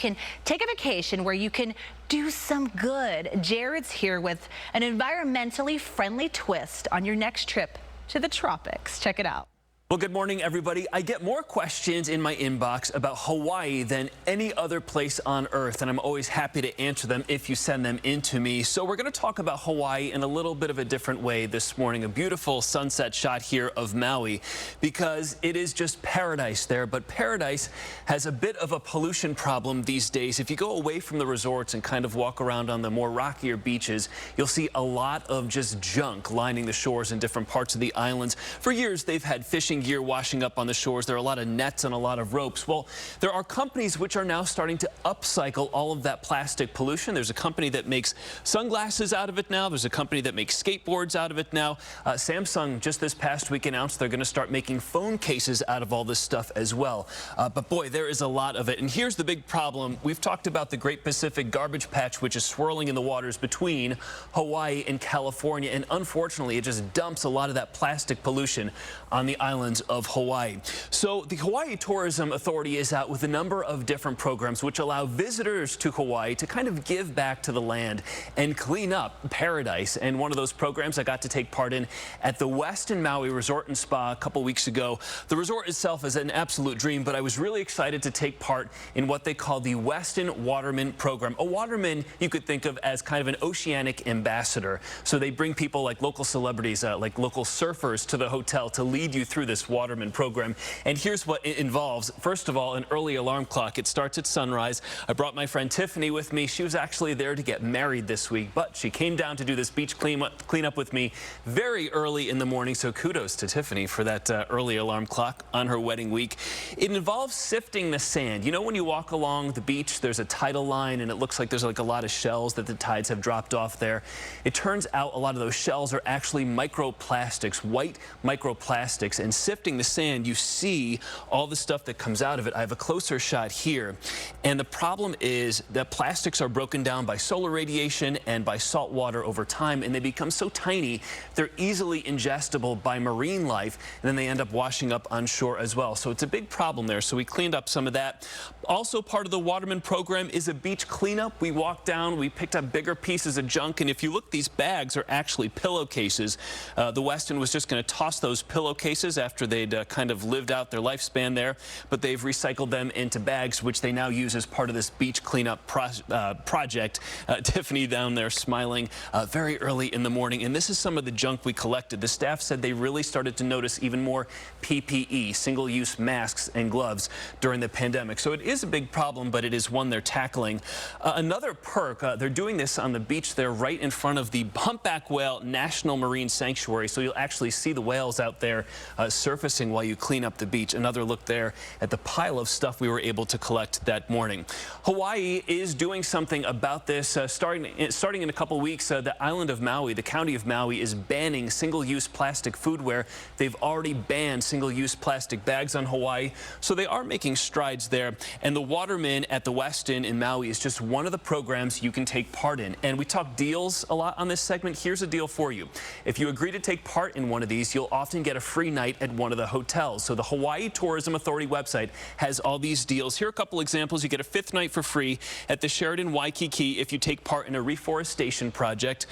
Can take a vacation where you can do some good. Jared's here with an environmentally friendly twist on your next trip to the tropics. Check it out. Well, good morning, everybody. I get more questions in my inbox about Hawaii than any other place on Earth, and I'm always happy to answer them if you send them in to me. So we're going to talk about Hawaii in a little bit of a different way this morning. A beautiful sunset shot here of Maui, because it is just paradise there. But paradise has a bit of a pollution problem these days. If you go away from the resorts and kind of walk around on the more rockier beaches, you'll see a lot of just junk lining the shores in different parts of the islands. For years, they've had fishing gear washing up on the shores. There are a lot of nets and a lot of ropes. Well, there are companies which are now starting to upcycle all of that plastic pollution. There's a company that makes sunglasses out of it now. There's a company that makes skateboards out of it now. Samsung just this past week announced they're going to start making phone cases out of all this stuff as well. But boy, there is a lot of it. And here's the big problem. We've talked about the Great Pacific Garbage Patch, which is swirling in the waters between Hawaii and California. And unfortunately, it just dumps a lot of that plastic pollution on the islands of Hawaii. So the Hawaii Tourism Authority is out with a number of different programs which allow visitors to Hawaii to kind of give back to the land and clean up paradise. And one of those programs I got to take part in at the Westin Maui Resort and Spa a couple weeks ago. The resort itself is an absolute dream, but I was really excited to take part in what they call the Westin Waterman Program. A waterman you could think of as kind of an oceanic ambassador. So they bring people like local celebrities, like local surfers to the hotel to lead you through this Waterman program. And here's what it involves. First of all, an early alarm clock. It starts at sunrise. I brought my friend Tiffany with me. She was actually there to get married this week, but she came down to do this beach cleanup with me very early in the morning. So kudos to Tiffany for that early alarm clock on her wedding week. It involves sifting the sand. You know, when you walk along the beach, there's a tidal line and it looks like there's like a lot of shells that the tides have dropped off there. It turns out a lot of those shells are actually microplastics, white microplastics, and sifting the sand, you see all the stuff that comes out of it. I have a closer shot here, and the problem is that plastics are broken down by solar radiation and by salt water over time, and they become so tiny they're easily ingestible by marine life, and then they end up washing up on shore as well. So it's a big problem there. So we cleaned up some of that. Also part of the Waterman program is a beach cleanup. We walked down, we picked up bigger pieces of junk, and if you look, these bags are actually pillowcases. The Westin was just going to toss those pillowcases after they'd kind of lived out their lifespan there, but they've recycled them into bags, which they now use as part of this beach cleanup project. Tiffany down there smiling very early in the morning, and this is some of the junk we collected. The staff said they really started to notice even more PPE, single-use masks and gloves, during the pandemic. So it is a big problem, but it is one they're tackling. Another perk, they're doing this on the beach there right in front of the Humpback Whale National Marine Sanctuary, so you'll actually see the whales out there surfacing while you clean up the beach. Another look there at the pile of stuff we were able to collect that morning. Hawaii is doing something about this. Starting in a couple weeks, the island of Maui, the county of Maui, is banning single-use plastic foodware. They've already banned single-use plastic bags on Hawaii, so they are making strides there. And the Waterman at the Westin in Maui is just one of the programs you can take part in. And we talk deals a lot on this segment. Here's a deal for you. If you agree to take part in one of these, you'll often get a free night at one of the hotels. So the Hawaii Tourism Authority website has all these deals. Here are a couple examples. You get a 5th night for free at the Sheraton Waikiki if you take part in a reforestation project.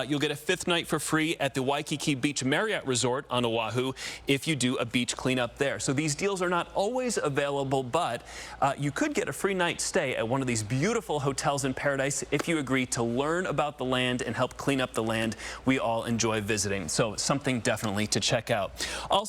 You'll get a 5th night for free at the Waikiki Beach Marriott Resort on Oahu if you do a beach cleanup there. So these deals are not always available, but you could get a free night stay at one of these beautiful hotels in paradise if you agree to learn about the land and help clean up the land we all enjoy visiting. So something definitely to check out. Also,